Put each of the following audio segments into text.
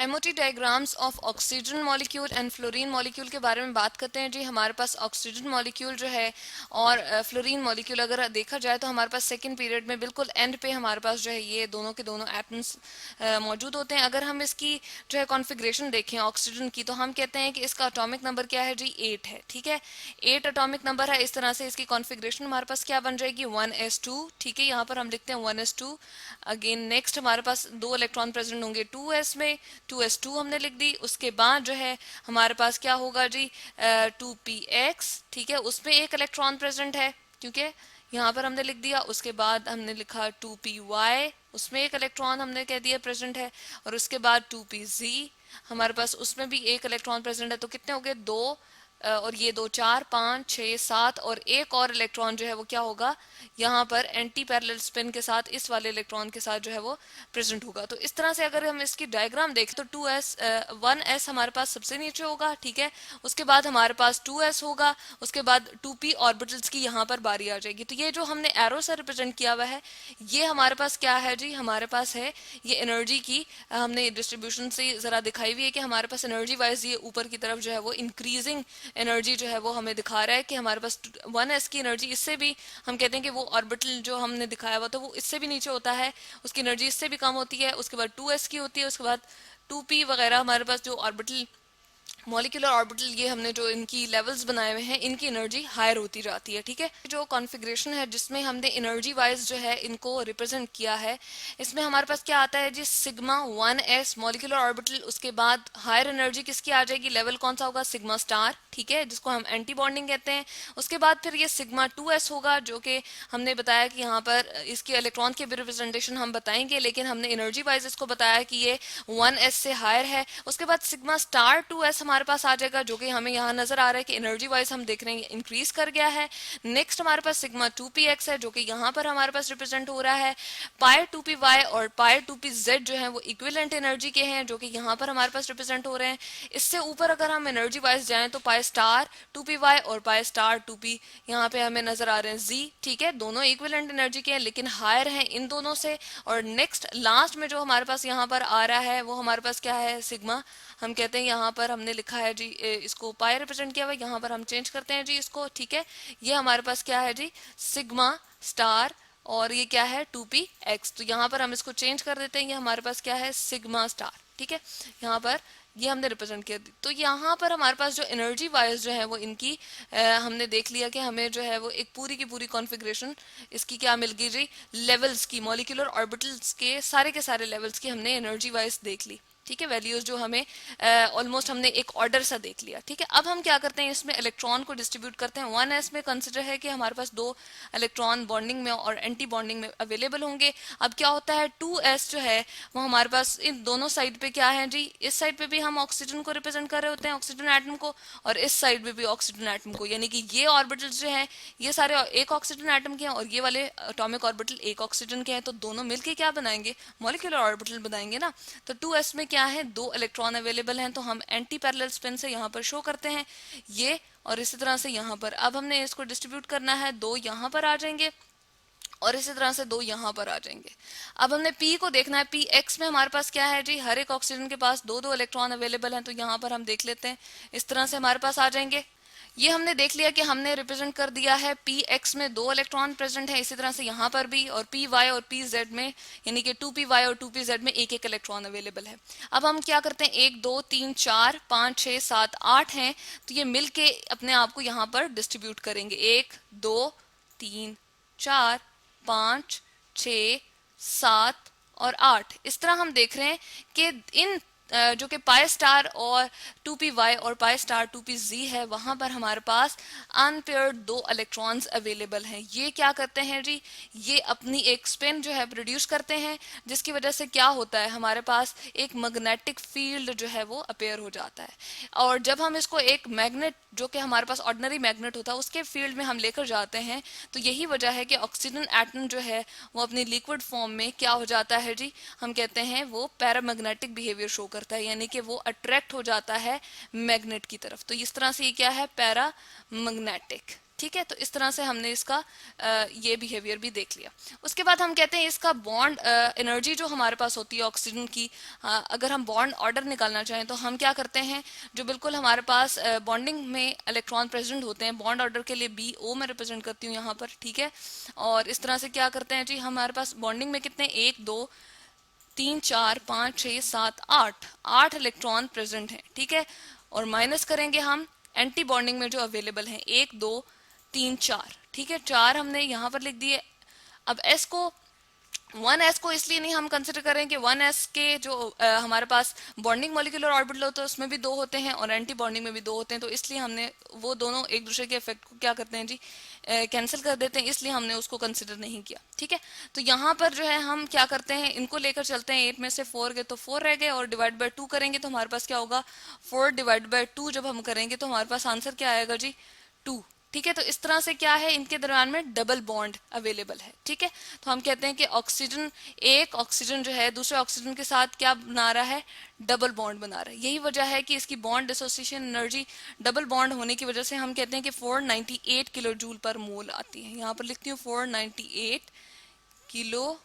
MOT diagrams of oxygen molecule and fluorine molecule के बारे में बात करते हैं जी। हमारे पास ऑक्सीजन मॉलिक्यूल जो है और फ्लोरीन मॉलिक्यूल अगर देखा जाए तो हमारे पास सेकंड पीरियड में बिल्कुल एंड पे हमारे पास जो है ये दोनों के दोनों एटम्स मौजूद होते हैं। अगर हम इसकी जो है कॉन्फ़िगरेशन देखें ऑक्सीजन की, तो हम कहते हैं कि इसका एटॉमिक नंबर क्या है जी, 8 है। ठीक है, 8 एटॉमिक नंबर है। इस तरह से इसकी कॉन्फ़िगरेशन हमारे पास क्या बन जाएगी, 1s2। ठीक है, यहाँ पर हम लिखते हैं 1s2। अगेन नेक्स्ट हमारे पास 2 इलेक्ट्रॉन प्रेजेंट होंगे 2s में, 2s2 हमने लिख दी। उसके बाद जो है हमारे पास क्या होगा जी, 2px। ठीक है, उसमें एक इलेक्ट्रॉन प्रेजेंट है क्योंकि यहाँ पर हमने लिख दिया। उसके बाद हमने लिखा 2py, उसमें एक इलेक्ट्रॉन हमने कह दिया प्रेजेंट है। और उसके बाद 2pz हमारे पास, उसमें भी एक इलेक्ट्रॉन प्रेजेंट है। तो कितने हो गए, 2 और ये 2 4 5 6 7 और एक और इलेक्ट्रॉन जो है वो क्या होगा, यहाँ पर एंटी पैरेलल स्पिन के साथ इस वाले इलेक्ट्रॉन के साथ जो है वो प्रेजेंट होगा। तो इस तरह से अगर हम इसकी डायग्राम देखें तो 1s हमारे पास सबसे नीचे होगा। ठीक है, उसके बाद हमारे पास 2s होगा, उसके बाद 2p ऑर्बिटल्स की यहाँ पर बारी आ जाएगी। तो ये जो हमने एरो से रिप्रेजेंट किया हुआ है, ये हमारे पास क्या है जी, हमारे पास है ये एनर्जी की हमने डिस्ट्रीब्यूशन से जरा दिखाई हुई है कि हमारे पास एनर्जी वाइज ये ऊपर की तरफ जो है वो इंक्रीजिंग एनर्जी जो है वो हमें दिखा रहा है कि हमारे पास 1s की एनर्जी, इससे भी हम कहते हैं कि वो ऑर्बिटल जो हमने दिखाया हुआ तो वो इससे भी नीचे होता है, उसकी एनर्जी इससे भी कम होती है। उसके बाद 2s की होती है, उसके बाद 2p वगैरह हमारे पास जो ऑर्बिटल मॉलिक्यूलर ऑर्बिटल ये हमने जो इनकी लेवल्स बनाए हुए हैं, इनकी एनर्जी हायर होती जाती है। ठीक है, जो कॉन्फ़िगरेशन है जिसमें हमने एनर्जी वाइज जो है इनको रिप्रेजेंट किया है, इसमें हमारे पास क्या आता है जी, सिग्मा 1s मॉलिक्यूलर ऑर्बिटल। उसके बाद हायर एनर्जी किसकी आ जाएगी, लेवल कौन सा होगा, सिग्मा स्टार। ठीक है, जिसको हम एंटी बॉन्डिंग कहते हैं। उसके बाद फिर ये सिग्मा 2s होगा, जो कि हमने बताया कि यहाँ पर इसके इलेक्ट्रॉन के भी रिप्रेजेंटेशन हम बताएंगे, लेकिन हमने एनर्जी वाइज इसको बताया कि ये 1s से हायर है। उसके बाद सिग्मा स्टार 2s हमारे पास आ जाएगा, जो कि हमें यहाँ नजर आ रहा है कि एनर्जी वाइज हम देख रहे हैं इंक्रीज कर गया है। नेक्स्ट हमारे पास सिग्मा 2px है, जो कि यहाँ पर हमारे पास रिप्रेजेंट हो रहा है। पाई 2py और पाई 2pz जो है वो इक्विवेलेंट एनर्जी के हैं, जो कि यहाँ पर हमारे पास रिप्रेजेंट हो रहे हैं। इससे ऊपर अगर हम एनर्जी वाइज जाएं तो पाई स्टार 2py और पाई स्टार 2p यहाँ पे हमें नजर आ रहे हैं z। ठीक है, दोनों इक्विवेलेंट एनर्जी के हैं लेकिन हायर हैं इन दोनों से। और नेक्स्ट लास्ट में जो हमारे पास यहाँ पर आ रहा है वो हमारे पास क्या है, सिग्मा। हम कहते हैं यहाँ पर हमने लिखा है जी, इसको पाई रिप्रेजेंट किया हुआ, यहाँ पर हम चेंज करते हैं जी इसको। ठीक है, ये हमारे पास क्या है जी, सिग्मा स्टार और ये क्या है 2px। तो यहाँ पर हम इसको चेंज कर देते हैं, ये हमारे पास क्या है, सिग्मा स्टार। ठीक है, यहाँ पर ये हमने रिप्रेजेंट किया। तो यहाँ पर हमारे पास जो एनर्जी वाइज जो है वो इनकी हमने देख लिया कि हमें जो है वो एक पूरी की पूरी कॉन्फ़िगरेशन इसकी क्या मिल गई जी, लेवल्स की, मॉलिक्यूलर ऑर्बिटल्स के सारे लेवल्स की हमने एनर्जी वाइज देख ली। ठीक है, वैल्यूज जो हमें ऑलमोस्ट हमने एक ऑर्डर सा देख लिया। ठीक है, अब हम क्या करते हैं, इसमें इलेक्ट्रॉन को डिस्ट्रीब्यूट करते हैं। 1s में कंसिडर है कि हमारे पास 2 इलेक्ट्रॉन बॉन्डिंग में और एंटी बॉन्डिंग में अवेलेबल होंगे। अब क्या होता है, 2s जो है वो हमारे पास इन दोनों साइड पे क्या है जी, इस साइड पे भी हम ऑक्सीजन को रिप्रेजेंट कर रहे होते हैं, ऑक्सीजन एटम को, और इस साइड पे भी ऑक्सीजन एटम को। यानी कि ये ऑर्बिटल्स जो है ये सारे एक ऑक्सीजन एटम के हैं और ये वाले एटॉमिक ऑर्बिटल एक ऑक्सीजन के हैं। तो दोनों मिलके क्या बनाएंगे, मॉलिक्यूलर ऑर्बिटल बनाएंगे ना। तो 2s में क्या है, 2 इलेक्ट्रॉन अवेलेबल हैं, तो हम एंटी पैरेलल स्पिन से यहाँ पर शो करते हैं ये, और इसी तरह से यहाँ पर। अब हमने इसको डिस्ट्रीब्यूट करना है, 2 यहाँ पर आ जाएंगे और इसी तरह से 2 यहाँ पर आ जाएंगे। अब हमने P को देखना है, पी एक्स में हमारे पास क्या है जी, हर एक ऑक्सीजन के पास 2-2 इलेक्ट्रॉन अवेलेबल हैं। तो यहाँ पर हम देख लेते हैं, इस तरह से हमारे पास आ जाएंगे। ये हमने देख लिया कि हमने रिप्रेजेंट कर दिया है पी एक्स में 2 इलेक्ट्रॉन प्रेजेंट है, इसी तरह से यहाँ पर भी, और पी वाई और पी जेड में यानी कि 2py और 2pz में एक एक इलेक्ट्रॉन अवेलेबल है। अब हम क्या करते हैं, 1 2 3 4 5 6 7 8 हैं, तो ये मिलके अपने आप को यहाँ पर डिस्ट्रीब्यूट करेंगे। 1 2 3 4 5 6 7 और 8। इस तरह हम देख रहे हैं कि इन जो कि पाई स्टार और 2py और पाई स्टार 2pz है, वहां पर हमारे पास अनपेयर्ड 2 इलेक्ट्रॉन्स अवेलेबल हैं। ये क्या करते हैं जी, ये अपनी एक स्पिन जो है प्रोड्यूस करते हैं, जिसकी वजह से क्या होता है, हमारे पास एक मैग्नेटिक फील्ड जो है वो अपेयर हो जाता है। और जब हम इसको एक मैग्नेट, जो कि हमारे पास ऑर्डिनरी मैग्नेट होता है, उसके फील्ड में हम लेकर जाते हैं, तो यही वजह है कि ऑक्सीजन एटम जो है वो अपनी लिक्विड फॉर्म में क्या हो जाता है जी, हम कहते हैं वो पैरामैग्नेटिक बिहेवियर शो करता है, यानी कि वो अट्रैक्ट हो जाता है मैग्नेट की तरफ। तो इस तरह से ये क्या है, पैरामैग्नेटिक। ठीक है, तो इस तरह से हमने इसका ये बिहेवियर भी देख लिया। उसके बाद हम कहते हैं इसका बॉन्ड एनर्जी जो हमारे पास होती है ऑक्सीजन की, अगर हम बॉन्ड ऑर्डर निकालना चाहें तो हम क्या करते हैं, जो बिल्कुल हमारे पास बॉन्डिंग में इलेक्ट्रॉन प्रेजेंट होते हैं, बॉन्ड ऑर्डर के लिए बी ओ मैं रिप्रेजेंट करती हूँ यहाँ पर, ठीक है। और इस तरह से क्या करते हैं जी, हमारे पास बॉन्डिंग में कितने, 1 2 3 4 5 6 7 8 8 इलेक्ट्रॉन प्रेजेंट हैं, ठीक है। और माइनस करेंगे हम एंटी बॉन्डिंग में जो अवेलेबल हैं, 1 2 3 4, ठीक है, 4 हमने यहाँ पर लिख दिए। अब एस को 1s को इसलिए नहीं हम कंसिडर करें कि 1s के जो हमारे पास बॉन्डिंग मॉलिक्यूलर ऑर्बिटल होता है उसमें भी 2 होते हैं और एंटी बॉन्डिंग में भी 2 होते हैं, तो इसलिए हमने वो दोनों एक दूसरे के इफेक्ट को क्या करते हैं जी, कैंसिल कर देते हैं, इसलिए हमने उसको कंसिडर नहीं किया, ठीक है। तो यहाँ पर जो है हम क्या करते हैं, इनको लेकर चलते हैं, 8 में से 4 गए तो 4 रह गए, और डिवाइड बाय 2 करेंगे तो हमारे पास क्या होगा, 4 डिवाइड बाय 2 जब हम करेंगे तो हमारे पास आंसर क्या आएगा जी, 2, ठीक है। तो इस तरह से क्या है, इनके दरम्यान में डबल बॉन्ड अवेलेबल है, ठीक है। तो हम कहते हैं कि ऑक्सीजन, एक ऑक्सीजन जो है दूसरे ऑक्सीजन के साथ क्या बना रहा है, डबल बॉन्ड बना रहा है। यही वजह है कि इसकी bond association energy double bond होने की वजह से हम कहते हैं कि 498 किलो जूल पर मोल आती है। यहाँ पर लिखती हूँ 498 किलो,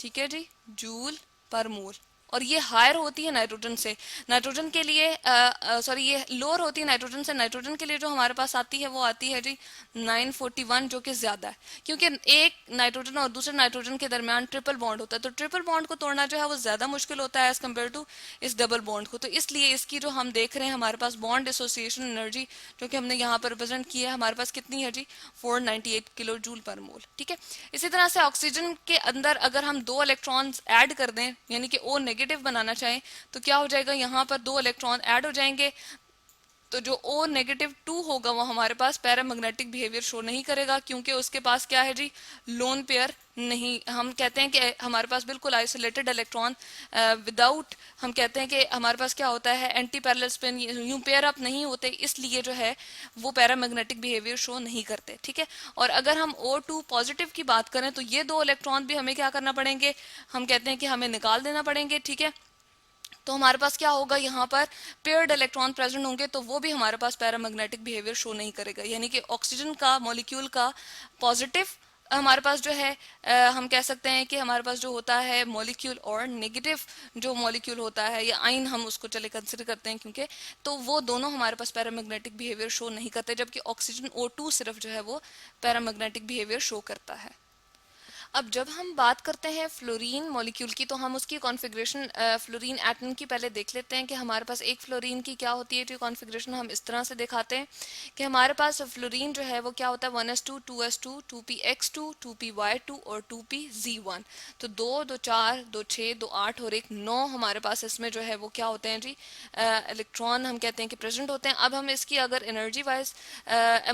ठीक है जी, जूल पर मोल। और ये हायर होती है नाइट्रोजन से, नाइट्रोजन के लिए सॉरी ये लोअर होती है नाइट्रोजन से, नाइट्रोजन के लिए जो हमारे पास आती है वो आती है जी 941, जो कि ज्यादा है, क्योंकि एक नाइट्रोजन और दूसरे नाइट्रोजन के दरमियान ट्रिपल बॉन्ड होता है, तो ट्रिपल बॉन्ड को तोड़ना जो है वो ज्यादा मुश्किल होता है एज कम्पेयर टू इस डबल बॉन्ड को। तो इसलिए इसकी जो हम देख रहे हैं हमारे पास बॉन्ड एसोसिएशन एनर्जी जो कि हमने यहाँ पर रिप्रेजेंट की है, हमारे पास कितनी है जी, 498 किलो जूल पर मोल, ठीक है। इसी तरह से ऑक्सीजन के अंदर अगर हम 2 इलेक्ट्रॉन्स ऐड कर दें, यानी कि O नेगेटिव बनाना चाहें, तो क्या हो जाएगा, यहाँ पर 2 इलेक्ट्रॉन ऐड हो जाएंगे, तो जो O नेगेटिव 2 होगा वो हमारे पास पैरामैग्नेटिक बिहेवियर शो नहीं करेगा, क्योंकि उसके पास क्या है जी, लोन पेयर नहीं। हम कहते हैं कि हमारे पास बिल्कुल आइसोलेटेड इलेक्ट्रॉन विदाउट, हम कहते हैं कि हमारे पास क्या होता है, एंटी पैरेलल स्पिन, यूं पेयर अप नहीं होते, इसलिए जो है वो पैरामैग्नेटिक बिहेवियर शो नहीं करते, ठीक है। और अगर हम O2 पॉजिटिव की बात करें तो ये 2 इलेक्ट्रॉन भी हमें क्या करना पड़ेंगे, हम कहते हैं कि हमें निकाल देना पड़ेंगे, ठीक है। तो हमारे पास क्या होगा, यहाँ पर पेयर्ड इलेक्ट्रॉन प्रेजेंट होंगे, तो वो भी हमारे पास पैरामैग्नेटिक बिहेवियर शो नहीं करेगा, यानी कि ऑक्सीजन का मॉलिक्यूल का पॉजिटिव हमारे पास जो है हम कह सकते हैं कि हमारे पास जो होता है मॉलिक्यूल, और नेगेटिव जो मॉलिक्यूल होता है या आइन हम उसको चले कंसिडर करते हैं, क्योंकि तो वो दोनों हमारे पास पैरामैग्नेटिक बिहेवियर शो नहीं करते, जबकि ऑक्सीजन O2 सिर्फ जो है वो पैरामैग्नेटिक बिहेवियर शो करता है। अब जब हम बात करते हैं फ्लोरीन मॉलिक्यूल की, तो हम उसकी कॉन्फ़िगरेशन फ्लोरीन एटम की पहले देख लेते हैं कि हमारे पास एक फ्लोरीन की क्या होती है। जो कॉन्फ़िगरेशन हम इस तरह से दिखाते हैं कि हमारे पास फ्लोरीन जो है वो क्या होता है, 1s2 2s2 2px2 2py2 और 2pz1। तो 2 2 4 2 6 2 8 और 1 9 हमारे पास इसमें जो है वो क्या होते हैं जी, इलेक्ट्रॉन हम कहते हैं कि प्रेजेंट होते हैं। अब हम इसकी अगर एनर्जी वाइज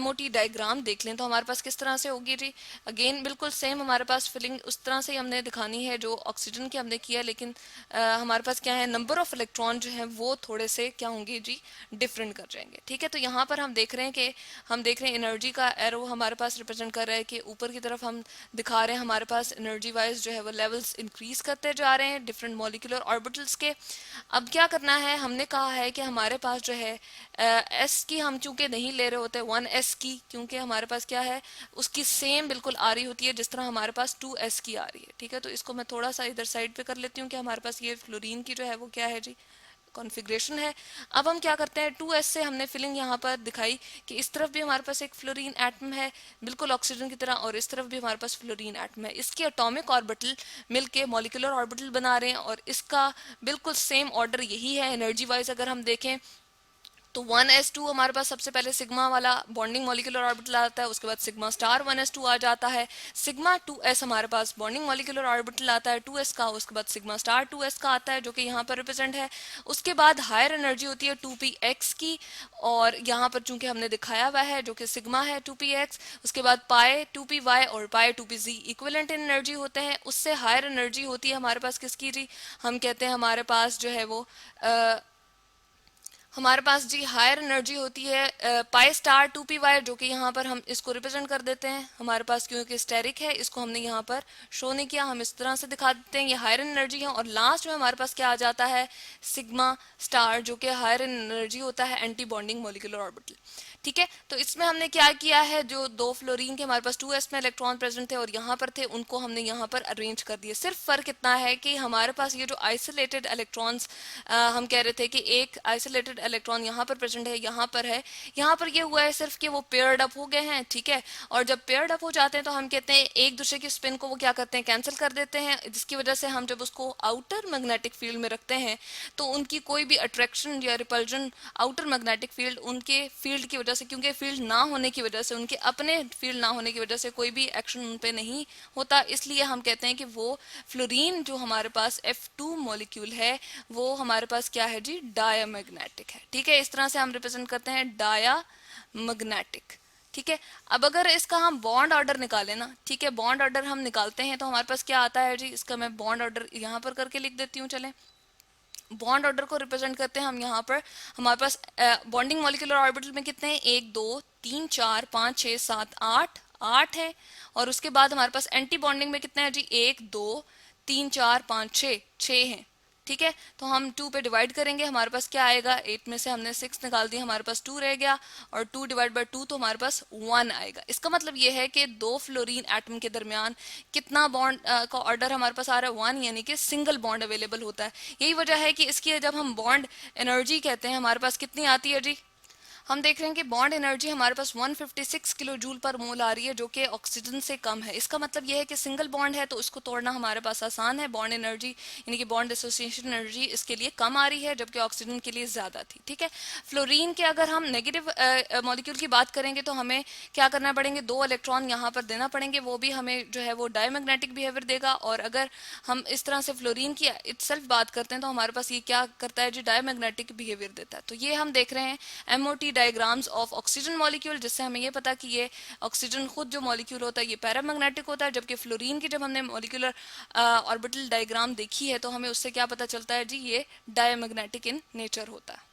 MOT डायग्राम देख लें तो हमारे पास किस तरह से होगी जी, अगेन बिल्कुल सेम हमारे पास फिलिंग उस तरह से हमने दिखानी है जो ऑक्सीजन की हमने किया, लेकिन हमारे पास क्या है, नंबर ऑफ इलेक्ट्रॉन जो है वो थोड़े से क्या होंगे जी, डिफरेंट कर जाएंगे, ठीक है। तो यहाँ पर हम देख रहे हैं कि हम देख रहे हैं एनर्जी का एरो हमारे पास रिप्रेजेंट कर रहा है कि ऊपर की तरफ हम दिखा रहे हैं हमारे पास एनर्जी वाइज जो है वो लेवल्स इंक्रीज करते जा रहे हैं डिफरेंट मॉलिक्यूलर ऑर्बिटल्स के। अब क्या करना है, हमने कहा है कि हमारे पास जो है एस की हम चूंकि नहीं ले रहे होते 1s की, क्योंकि हमारे पास क्या है उसकी सेम बिल्कुल आ रही होती है जिस तरह हमारे पास 2s की आ रही है, ठीक है। तो इसको मैं थोड़ा सा इधर साइड पे कर लेती हूँ कि हमारे पास ये फ्लोरीन की जो है वो क्या है जी, कॉन्फ़िगरेशन है। अब हम क्या करते हैं, 2s से हमने फिलिंग यहाँ पर दिखाई कि इस तरफ भी हमारे पास एक फ्लोरीन एटम है बिल्कुल ऑक्सीजन की तरह, और इस तरफ भी हमारे पास फ्लोरीन एटम है। इसके एटॉमिक ऑर्बिटल मिलके मॉलिक्यूलर ऑर्बिटल बना रहे हैं, और इसका बिल्कुल सेम ऑर्डर यही है एनर्जी वाइज। अगर हम देखें तो 1s2 हमारे पास सबसे पहले सिग्मा वाला बॉन्डिंग मॉलिक्यूलर ऑर्बिटल आता है, उसके बाद सिग्मा स्टार 1s2 आ जाता है, सिग्मा 2s हमारे पास बॉन्डिंग मॉलिक्यूलर ऑर्बिटल आता है 2s का, उसके बाद सिग्मा स्टार 2s का आता है जो कि यहाँ पर रिप्रेजेंट है। उसके बाद हायर एनर्जी होती है 2px की, और यहाँ पर चूंकि हमने दिखाया हुआ है जो कि सिग्मा है 2px, उसके बाद पाई 2py और पाई 2pz इक्विवेलेंट इन एनर्जी होते हैं। उससे हायर एनर्जी होती है हमारे पास किसकी जी, हम कहते हैं हमारे पास जो है वो हमारे पास जी हायर एनर्जी होती है पाई स्टार 2py, जो कि यहाँ पर हम इसको रिप्रेजेंट कर देते हैं हमारे पास, क्योंकि स्टेरिक है इसको हमने यहाँ पर शो नहीं किया, हम इस तरह से दिखा देते हैं ये हायर एनर्जी है। और लास्ट में हमारे पास क्या आ जाता है, सिग्मा स्टार, जो कि हायर एनर्जी होता है एंटी बॉन्डिंग मॉलिक्यूलर ऑर्बिटल, ठीक है, तो इसमें हमने क्या किया है, जो दो फ्लोरीन के हमारे पास 2s में इलेक्ट्रॉन प्रेजेंट थे और यहाँ पर थे, उनको हमने यहाँ पर अरेंज कर दिया। सिर्फ फर्क इतना है कि हमारे पास ये जो आइसोलेटेड इलेक्ट्रॉन्स हम कह रहे थे कि एक आइसोलेटेड इलेक्ट्रॉन यहाँ पर प्रेजेंट है, यहाँ पर है, यहाँ पर ये हुआ है सिर्फ कि वो पेयर्ड अप हो गए हैं। ठीक है, और जब पेयर्ड अप हो जाते हैं तो हम कहते हैं एक दूसरे की स्पिन को वो क्या करते हैं, कैंसिल कर देते हैं, जिसकी वजह से हम जब उसको आउटर मैग्नेटिक फील्ड में रखते हैं तो उनकी कोई भी अट्रैक्शन या रिपल्जन आउटर मैग्नेटिक फील्ड उनके फील्ड की वजह से, क्योंकि फील्ड ना होने की वजह से, उनके अपने फील्ड ना होने की वजह से कोई भी एक्शन उन पे नहीं होता, इसलिए हम कहते हैं कि वो फ्लोरीन जो हमारे पास F2 मॉलिक्यूल है वो हमारे पास क्या है जी, डायामैग्नेटिक है। ठीक है, इस तरह से हम रिप्रेजेंट करते हैं डायामैग्नेटिक। ठीक है, अब अगर इसका हम बॉन्ड ऑर्डर निकालें ना, ठीक है, बॉन्ड ऑर्डर हम निकालते हैं तो हमारे पास क्या आता है जी, इसका मैं बॉन्ड ऑर्डर यहाँ पर करके लिख देती हूँ। चलें, बॉन्ड ऑर्डर को रिप्रेजेंट करते हैं हम यहाँ पर, हमारे पास बॉन्डिंग मॉलिक्यूलर ऑर्बिटल में कितने हैं, 1 2 3 4 5 6 7 8 8 है, और उसके बाद हमारे पास एंटी बॉन्डिंग में कितने हैं जी, 1 2 3 4 5 6 6 हैं। ठीक है, तो हम 2 पे डिवाइड करेंगे, हमारे पास क्या आएगा, 8 में से हमने 6 निकाल दिया, हमारे पास 2 रह गया, और 2 डिवाइड बाय 2 तो हमारे पास 1 आएगा। इसका मतलब ये है कि दो फ्लोरीन एटम के दरमियान कितना बॉन्ड का ऑर्डर हमारे पास आ रहा है, 1, यानी कि सिंगल बॉन्ड अवेलेबल होता है। यही वजह है कि इसकी जब हम बॉन्ड एनर्जी कहते हैं हमारे पास कितनी आती है जी, हम देख रहे हैं कि बॉन्ड एनर्जी हमारे पास 156 किलो जूल पर मोल आ रही है, जो कि ऑक्सीजन से कम है। इसका मतलब यह है कि सिंगल बॉन्ड है तो उसको तोड़ना हमारे पास आसान है, बॉन्ड एनर्जी यानी कि बॉन्ड एसोसिएशन एनर्जी इसके लिए कम आ रही है, जबकि ऑक्सीजन के लिए ज़्यादा थी। ठीक है, फ्लोरीन के अगर हम नेगेटिव मॉलिक्यूल की बात करेंगे तो हमें क्या करना पड़ेंगे, 2 इलेक्ट्रॉन यहाँ पर देना पड़ेंगे, वो भी हमें जो है वो डायमैग्नेटिक बिहेवियर देगा। और अगर हम इस तरह से फ्लोरीन की इटसेल्फ बात करते हैं तो हमारे पास ये क्या करता है जी, डायमैग्नेटिक बिहेवियर देता है। तो ये हम देख रहे हैं MOT diagrams of oxygen molecule, जिससे हमें ये पता कि ये ऑक्सीजन खुद जो मॉलिक्यूल होता है ये पैरामैग्नेटिक होता है, जबकि फ्लोरीन की जब हमने मॉलिक्यूलर ऑर्बिटल डायग्राम देखी है तो हमें उससे क्या पता चलता है जी, ये डायमैग्नेटिक इन नेचर होता है।